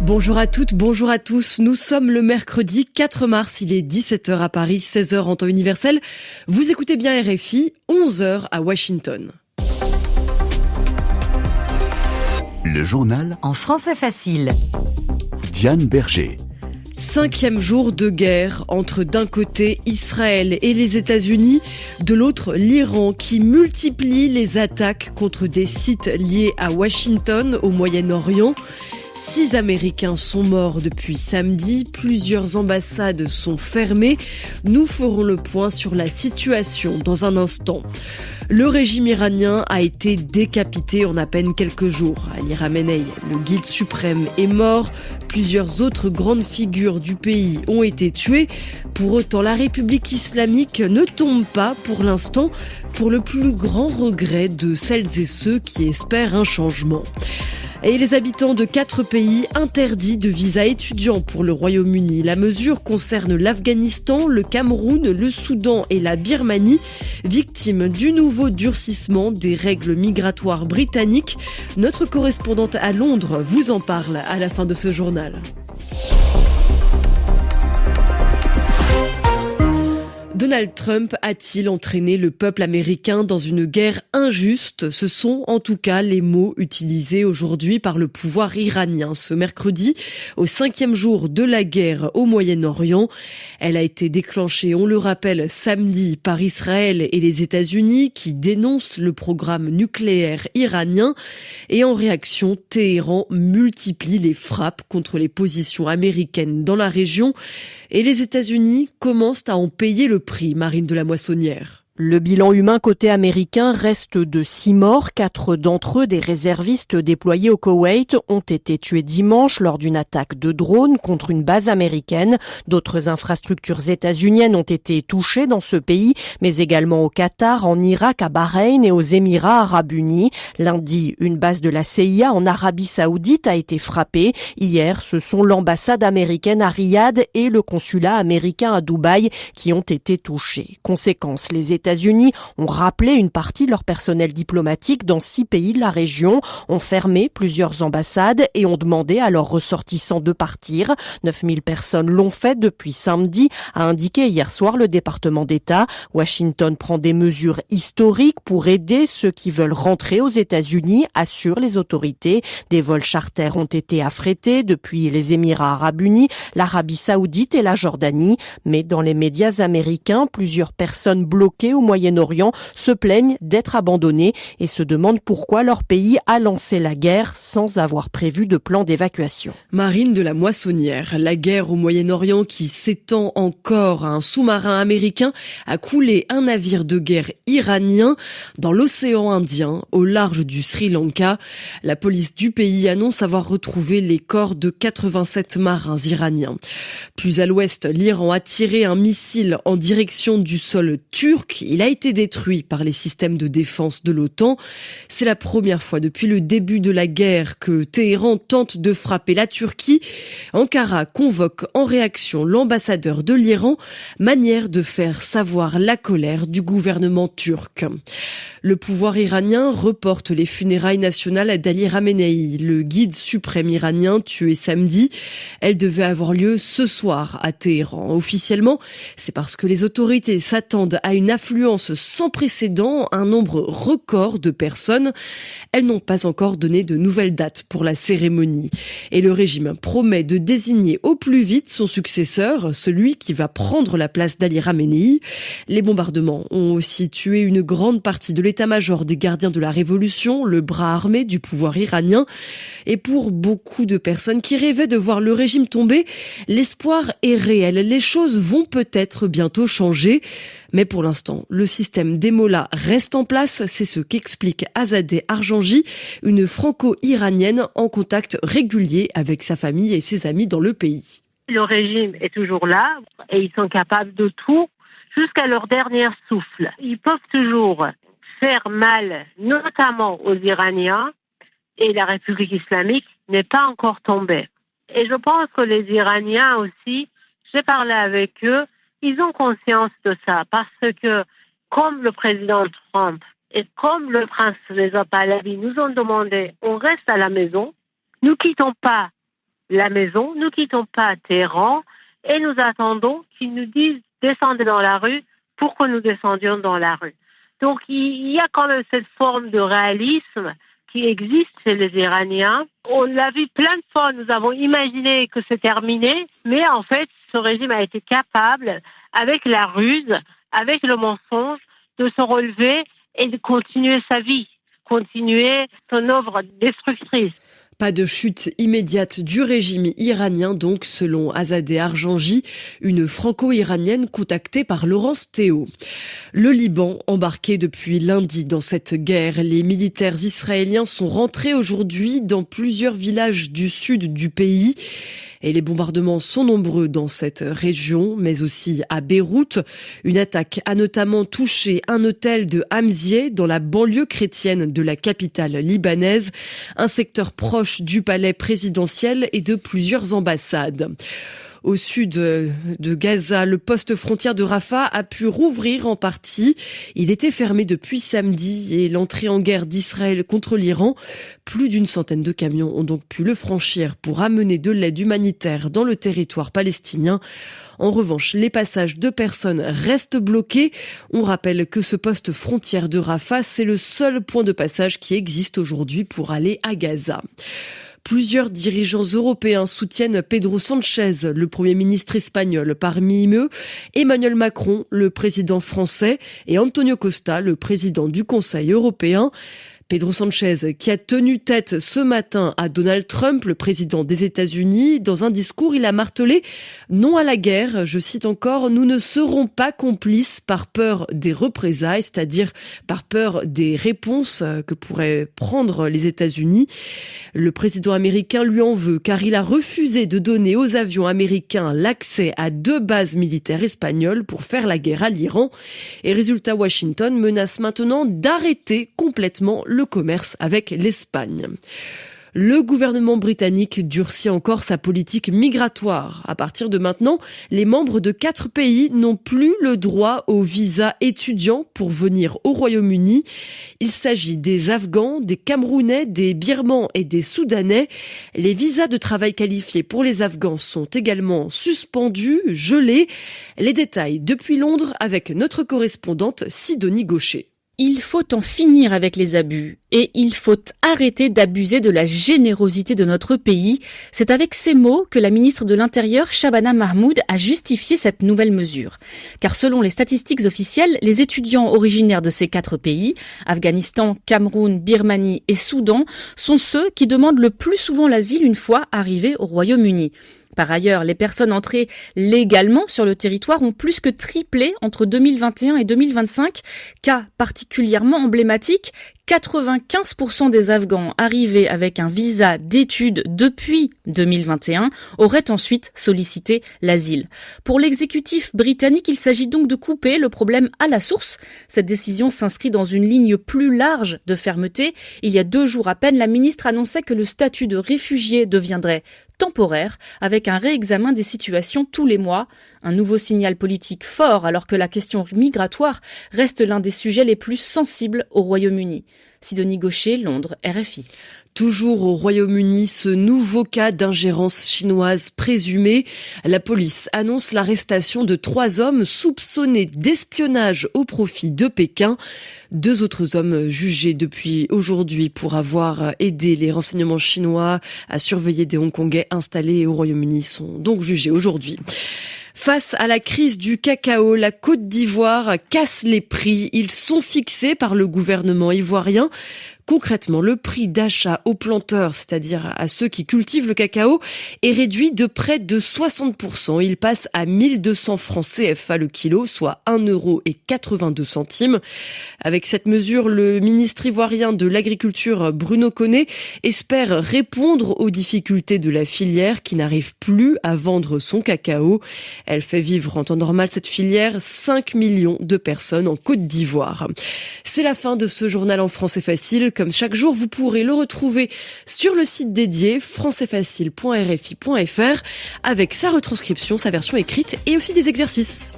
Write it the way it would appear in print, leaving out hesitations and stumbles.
Bonjour à toutes, bonjour à tous. Nous sommes le mercredi 4 mars, il est 17h à Paris, 16h en temps universel. Vous écoutez bien RFI, 11h à Washington. Le journal en français facile. Diane Berger. 5e jour de guerre entre d'un côté Israël et les États-Unis, de l'autre l'Iran qui multiplie les attaques contre des sites liés à Washington au Moyen-Orient. 6 Américains sont morts depuis samedi, plusieurs ambassades sont fermées. Nous ferons le point sur la situation dans un instant. Le régime iranien a été décapité en à peine quelques jours. Ali Khamenei, le guide suprême, est mort. Plusieurs autres grandes figures du pays ont été tuées. Pour autant, la République islamique ne tombe pas pour l'instant, pour le plus grand regret de celles et ceux qui espèrent un changement. Et les habitants de 4 pays interdits de visa étudiant pour le Royaume-Uni. La mesure concerne l'Afghanistan, le Cameroun, le Soudan et la Birmanie, victimes du nouveau durcissement des règles migratoires britanniques. Notre correspondante à Londres vous en parle à la fin de ce journal. Donald Trump a-t-il entraîné le peuple américain dans une guerre injuste ? Ce sont en tout cas les mots utilisés aujourd'hui par le pouvoir iranien ce mercredi, au 5e jour de la guerre au Moyen-Orient. Elle a été déclenchée, on le rappelle, samedi par Israël et les États-Unis qui dénoncent le programme nucléaire iranien. Et en réaction, Téhéran multiplie les frappes contre les positions américaines dans la région. Et les États-Unis commencent à en payer le prix, Marine de la Moissonnière. Le bilan humain côté américain reste de 6 morts. 4 d'entre eux, des réservistes déployés au Koweït, ont été tués dimanche lors d'une attaque de drone contre une base américaine. D'autres infrastructures états-uniennes ont été touchées dans ce pays, mais également au Qatar, en Irak, à Bahreïn et aux Émirats arabes unis. Lundi, une base de la CIA en Arabie saoudite a été frappée. Hier, ce sont l'ambassade américaine à Riyad et le consulat américain à Dubaï qui ont été touchés. Conséquence, les États-Unis ont rappelé une partie de leur personnel diplomatique dans 6 pays de la région, ont fermé plusieurs ambassades et ont demandé à leurs ressortissants de partir. 9000 personnes l'ont fait depuis samedi, a indiqué hier soir le département d'État. Washington prend des mesures historiques pour aider ceux qui veulent rentrer aux États-Unis, assurent les autorités. Des vols charters ont été affrétés depuis les Émirats arabes unis, l'Arabie saoudite et la Jordanie. Mais dans les médias américains, plusieurs personnes bloquées au Moyen-Orient se plaignent d'être abandonnés et se demandent pourquoi leur pays a lancé la guerre sans avoir prévu de plan d'évacuation. Marine de la Moissonnière, la guerre au Moyen-Orient qui s'étend encore. Un sous-marin américain a coulé un navire de guerre iranien dans l'océan Indien, au large du Sri Lanka. La police du pays annonce avoir retrouvé les corps de 87 marins iraniens. Plus à l'ouest, l'Iran a tiré un missile en direction du sol turc. Il a été détruit par les systèmes de défense de l'OTAN. C'est la première fois depuis le début de la guerre que Téhéran tente de frapper la Turquie. Ankara convoque en réaction l'ambassadeur de l'Iran, manière de faire savoir la colère du gouvernement turc. Le pouvoir iranien reporte les funérailles nationales d'Ali Khamenei, le guide suprême iranien tué samedi. Elles devaient avoir lieu ce soir à Téhéran. Officiellement, c'est parce que les autorités s'attendent à une affluence sans précédent, un nombre record de personnes. Elles n'ont pas encore donné de nouvelles dates pour la cérémonie. Et le régime promet de désigner au plus vite son successeur, celui qui va prendre la place d'Ali Khamenei. Les bombardements ont aussi tué une grande partie de l'état-major des gardiens de la révolution, le bras armé du pouvoir iranien. Et pour beaucoup de personnes qui rêvaient de voir le régime tomber, l'espoir est réel. Les choses vont peut-être bientôt changer. Mais pour l'instant, le système des mollahs reste en place. C'est ce qu'explique Azadeh Arjanji, une franco-iranienne en contact régulier avec sa famille et ses amis dans le pays. Le régime est toujours là et ils sont capables de tout jusqu'à leur dernier souffle. Ils peuvent toujours faire mal, notamment aux Iraniens, et la République islamique n'est pas encore tombée. Et je pense que les Iraniens aussi, j'ai parlé avec eux, ils ont conscience de ça parce que, comme le président Trump et comme le prince Reza Pahlavi nous ont demandé, on reste à la maison, nous quittons pas la maison, nous quittons pas Téhéran et nous attendons qu'ils nous disent descendez dans la rue pour que nous descendions dans la rue. Donc il y a quand même cette forme de réalisme qui existe chez les Iraniens. On l'a vu plein de fois, nous avons imaginé que c'est terminé, mais en fait, ce régime a été capable, avec la ruse, avec le mensonge, de se relever et de continuer sa vie, continuer son œuvre destructrice. Pas de chute immédiate du régime iranien, donc, selon Azadeh Arjanji, une franco-iranienne contactée par Laurence Théo. Le Liban, embarqué depuis lundi dans cette guerre, les militaires israéliens sont rentrés aujourd'hui dans plusieurs villages du sud du pays. Et les bombardements sont nombreux dans cette région, mais aussi à Beyrouth. Une attaque a notamment touché un hôtel de Hamzieh, dans la banlieue chrétienne de la capitale libanaise, un secteur proche du palais présidentiel et de plusieurs ambassades. Au sud de Gaza, le poste frontière de Rafah a pu rouvrir en partie. Il était fermé depuis samedi et l'entrée en guerre d'Israël contre l'Iran. Plus d'une centaine de camions ont donc pu le franchir pour amener de l'aide humanitaire dans le territoire palestinien. En revanche, les passages de personnes restent bloqués. On rappelle que ce poste frontière de Rafah, c'est le seul point de passage qui existe aujourd'hui pour aller à Gaza. Plusieurs dirigeants européens soutiennent Pedro Sánchez, le Premier ministre espagnol. Parmi eux, Emmanuel Macron, le président français, et Antonio Costa, le président du Conseil européen. Pedro Sánchez, qui a tenu tête ce matin à Donald Trump, le président des États-Unis. Dans un discours, il a martelé « Non à la guerre », je cite encore, « Nous ne serons pas complices par peur des représailles », c'est-à-dire par peur des réponses que pourraient prendre les États-Unis. Le président américain lui en veut car il a refusé de donner aux avions américains l'accès à 2 bases militaires espagnoles pour faire la guerre à l'Iran. Et résultat, Washington menace maintenant d'arrêter complètement le commerce avec l'Espagne. Le gouvernement britannique durcit encore sa politique migratoire. À partir de maintenant, les membres de 4 pays n'ont plus le droit au visa étudiant pour venir au Royaume-Uni. Il s'agit des Afghans, des Camerounais, des Birmans et des Soudanais. Les visas de travail qualifiés pour les Afghans sont également suspendus, gelés. Les détails depuis Londres avec notre correspondante Sidonie Gaucher. Il faut en finir avec les abus et il faut arrêter d'abuser de la générosité de notre pays. C'est avec ces mots que la ministre de l'Intérieur, Shabana Mahmoud, a justifié cette nouvelle mesure. Car selon les statistiques officielles, les étudiants originaires de ces 4 pays, Afghanistan, Cameroun, Birmanie et Soudan, sont ceux qui demandent le plus souvent l'asile une fois arrivés au Royaume-Uni. Par ailleurs, les personnes entrées légalement sur le territoire ont plus que triplé entre 2021 et 2025. Cas particulièrement emblématique, 95% des Afghans arrivés avec un visa d'études depuis 2021 auraient ensuite sollicité l'asile. Pour l'exécutif britannique, il s'agit donc de couper le problème à la source. Cette décision s'inscrit dans une ligne plus large de fermeté. Il y a 2 jours à peine, la ministre annonçait que le statut de réfugié deviendrait temporaire, avec un réexamen des situations tous les mois. Un nouveau signal politique fort alors que la question migratoire reste l'un des sujets les plus sensibles au Royaume-Uni. Sidonie Gaucher, Londres, RFI. Toujours au Royaume-Uni, ce nouveau cas d'ingérence chinoise présumée. La police annonce l'arrestation de 3 hommes soupçonnés d'espionnage au profit de Pékin. 2 autres hommes jugés depuis aujourd'hui pour avoir aidé les renseignements chinois à surveiller des Hongkongais installés au Royaume-Uni sont donc jugés aujourd'hui. Face à la crise du cacao, la Côte d'Ivoire casse les prix. Ils sont fixés par le gouvernement ivoirien. Concrètement, le prix d'achat aux planteurs, c'est-à-dire à ceux qui cultivent le cacao, est réduit de près de 60%. Il passe à 1200 francs CFA le kilo, soit 1,82 €. Avec cette mesure, le ministre ivoirien de l'Agriculture, Bruno Koné, espère répondre aux difficultés de la filière qui n'arrive plus à vendre son cacao. Elle fait vivre en temps normal cette filière 5 millions de personnes en Côte d'Ivoire. C'est la fin de ce journal en français facile. Comme chaque jour, vous pourrez le retrouver sur le site dédié françaisfacile.rfi.fr avec sa retranscription, sa version écrite et aussi des exercices.